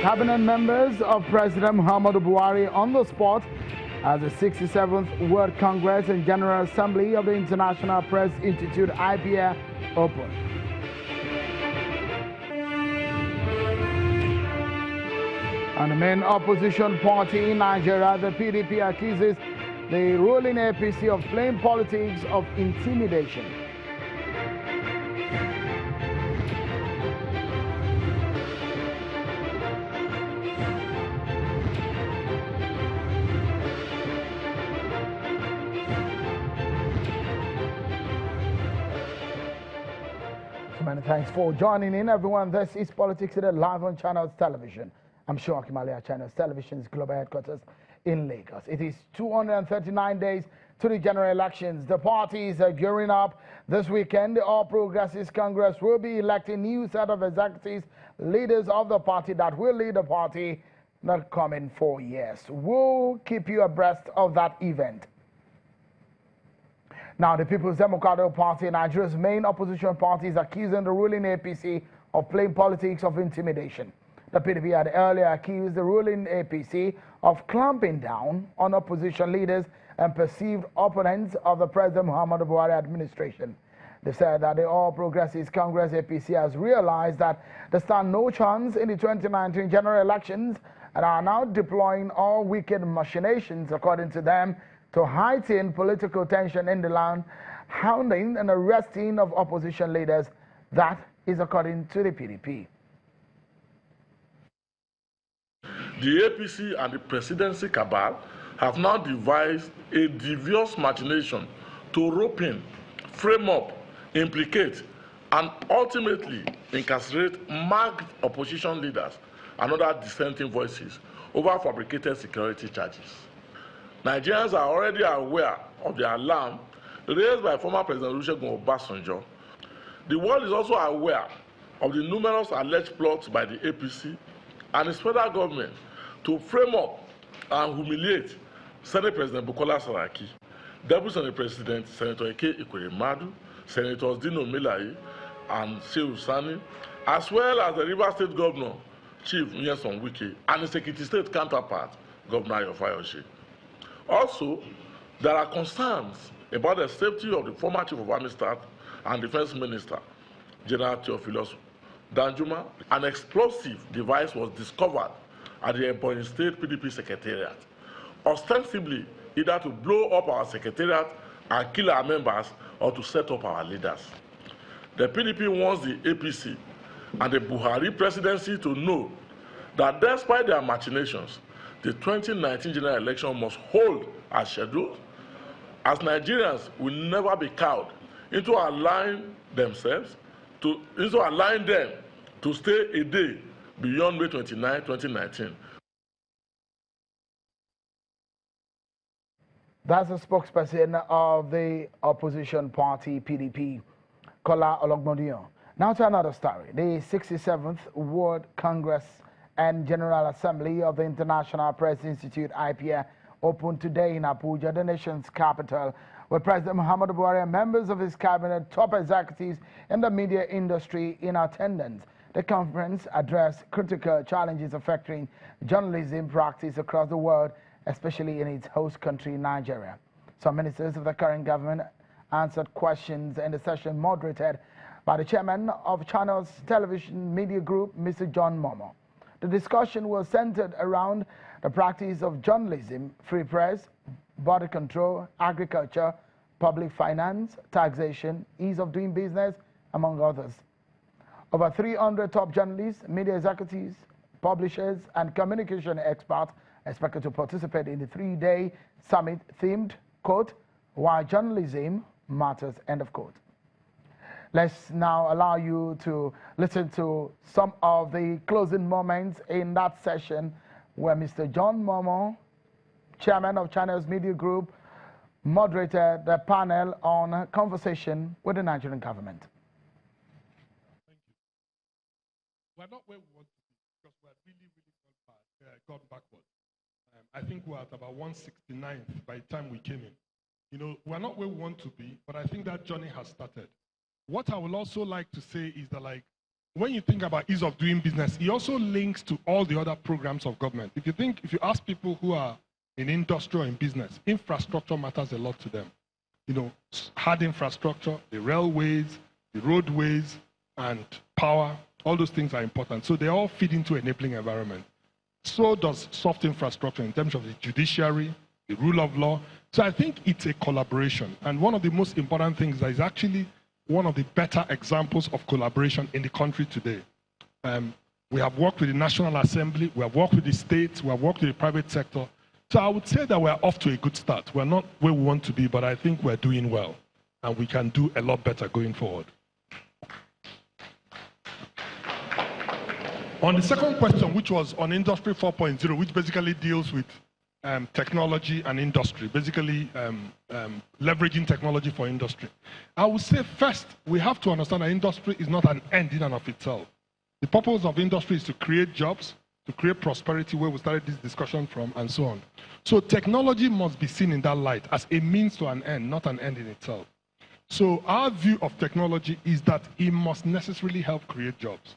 Cabinet members of President Muhammadu Buhari on the spot as the 67th World Congress and General Assembly of the International Press Institute (IPA) opened. And the main opposition party in Nigeria, the PDP, accuses the ruling APC of playing politics of intimidation. Many thanks for joining in, everyone. This is Politics Today live on Channels Television. I'm sure Kimalia Channels Television's global headquarters in Lagos. It is 239 days to the general elections. The parties are gearing up. This weekend, the All Progressives Congress will be electing new set of executives, leaders of the party that will lead the party in the coming 4 years. We'll keep you abreast of that event. Now, the People's Democratic Party, Nigeria's main opposition party, is accusing the ruling APC of playing politics of intimidation. The PDP had earlier accused the ruling APC of clamping down on opposition leaders and perceived opponents of the President Muhammadu Buhari administration. They said that the All Progressives Congress APC has realized that they stand no chance in the 2019 general elections and are now deploying all wicked machinations, according to them, to heighten political tension in the land, hounding and arresting of opposition leaders. That is according to the PDP. The APC and the presidency cabal have now devised a devious machination to rope in, frame up, implicate, and ultimately incarcerate marked opposition leaders and other dissenting voices over fabricated security charges. Nigerians are already aware of the alarm raised by former President Olusegun Obasanjo. The world is also aware of the numerous alleged plots by the APC and its federal government to frame up and humiliate Senate President Bukola Saraki, Deputy Senate President Senator Ike Ikweremadu, Senators Dino Melaye and Shehu Sani, as well as the Rivers State Governor Chief Nyesom Wike and his Ekiti State counterpart, Governor Ayo Fayose. Also, there are concerns about the safety of the former Chief of Army Staff and Defense Minister, General Theophilus Danjuma. An explosive device was discovered at the Ebonyi State PDP Secretariat, ostensibly either to blow up our secretariat and kill our members or to set up our leaders. The PDP wants the APC and the Buhari presidency to know that despite their machinations, the 2019 general election must hold as scheduled, as Nigerians will never be cowed into allowing them to stay a day beyond May 29, 2019. That's the spokesperson of the opposition party, PDP, Kola Ologbondiyan. Now to another story. The 67th World Congress and General Assembly of the International Press Institute (IPA) opened today in Abuja, the nation's capital, with President Muhammadu Buhari and members of his cabinet, top executives in the media industry in attendance. The conference addressed critical challenges affecting journalism practice across the world, especially in its host country, Nigeria. Some ministers of the current government answered questions in the session moderated by the chairman of Channels Television Media Group, Mr. John Momo. The discussion was centered around the practice of journalism, free press, border control, agriculture, public finance, taxation, ease of doing business, among others. Over 300 top journalists, media executives, publishers, and communication experts expected to participate in the 3-day summit themed, quote, "Why Journalism Matters," end of quote. Let's now allow you to listen to some of the closing moments in that session where Mr. John Momo, chairman of Channels Media Group, moderated the panel on a conversation with the Nigerian government. Thank you. We're not where we want to be because we're really gone backward. I think we're at about 169th by the time we came in. You know, we're not where we want to be, but I think that journey has started. What I would also like to say is that, like, when you think about ease of doing business, it also links to all the other programs of government. If you ask people who are in industry or in business, infrastructure matters a lot to them. You know, hard infrastructure, the railways, the roadways, and power, all those things are important. So they all feed into enabling environment. So does soft infrastructure in terms of the judiciary, the rule of law. So I think it's a collaboration. And one of the most important things that is actually one of the better examples of collaboration in the country today. We have worked with the National Assembly, we have worked with the states, we have worked with the private sector. So I would say that we're off to a good start. We're not where we want to be, but I think we're doing well. And we can do a lot better going forward. On the second question, which was on Industry 4.0, which basically deals with technology and industry, basically leveraging technology for industry. I would say first, we have to understand that industry is not an end in and of itself. The purpose of industry is to create jobs, to create prosperity, where we started this discussion from, and so on. So technology must be seen in that light as a means to an end, not an end in itself. So our view of technology is that it must necessarily help create jobs.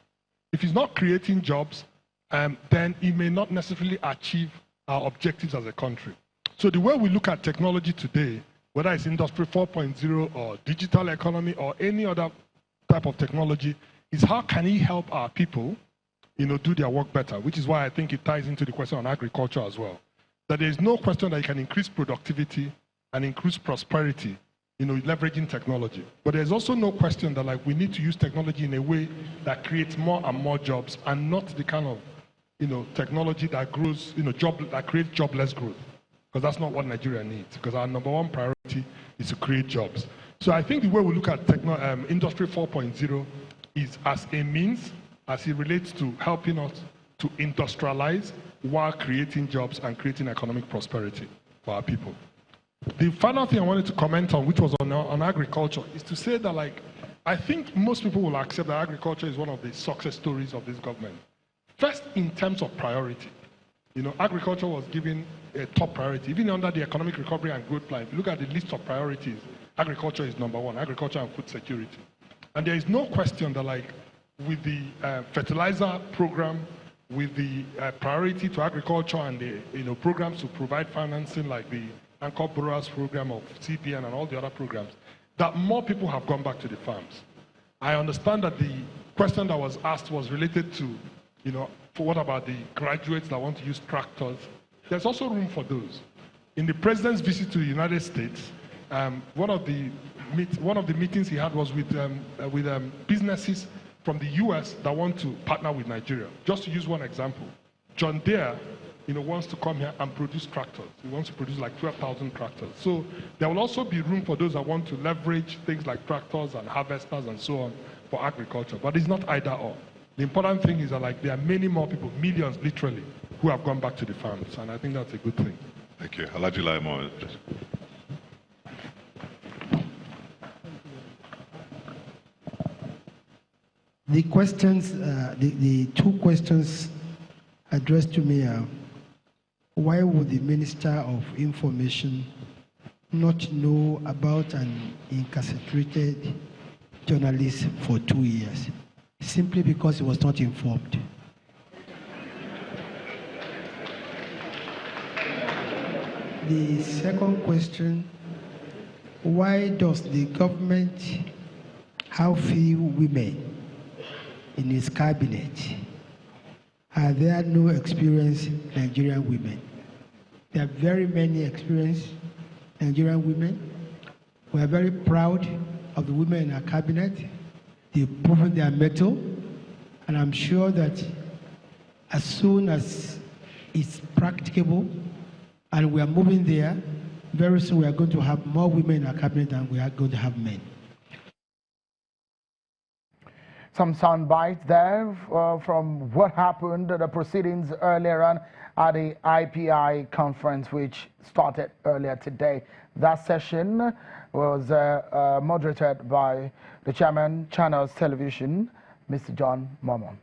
If it's not creating jobs, then it may not necessarily achieve our objectives as a country. So the way we look at technology today, whether it's Industry 4.0 or digital economy or any other type of technology, is how can it help our people, do their work better, which is why I think it ties into the question on agriculture as well. That there is no question that you can increase productivity and increase prosperity, leveraging technology. But there's also no question that we need to use technology in a way that creates more and more jobs and not the kind of technology that grows, that creates jobless growth, because that's not what Nigeria needs, because our number one priority is to create jobs. So I think the way we look at Industry 4.0 is as a means, as it relates to helping us to industrialize while creating jobs and creating economic prosperity for our people. The final thing I wanted to comment on, which was on agriculture, is to say that I think most people will accept that agriculture is one of the success stories of this government. First, in terms of priority, agriculture was given a top priority. Even under the economic recovery and growth plan, if you look at the list of priorities, agriculture is number one, agriculture and food security. And there is no question that with the fertilizer program, with the priority to agriculture and the programs to provide financing like the Anchor Borrowers program of CPN and all the other programs, that more people have gone back to the farms. I understand that the question that was asked was related to for what about the graduates that want to use tractors? There's also room for those. In the president's visit to the United States, one of the meetings he had was with businesses from the US that want to partner with Nigeria. Just to use one example, John Deere wants to come here and produce tractors. He wants to produce 12,000 tractors. So there will also be room for those that want to leverage things like tractors and harvesters and so on for agriculture. But it's not either or. The important thing is that there are many more people, millions literally, who have gone back to the farms, and I think that's a good thing. Thank you. Alhaji Laimo. The questions, the two questions addressed to me are, why would the Minister of Information not know about an incarcerated journalist for 2 years? Simply because he was not informed. The second question, why does the government have few women in its cabinet? Are there no experienced Nigerian women? There are very many experienced Nigerian women. We are very proud of the women in our cabinet. They've proven their mettle, and I'm sure that as soon as it's practicable and we are moving there, very soon we are going to have more women in our cabinet than we are going to have men. Some sound bites there from what happened at the proceedings earlier on at the IPI conference, which started earlier today. That session was moderated by the chairman, Channels Television, Mr. John Momo.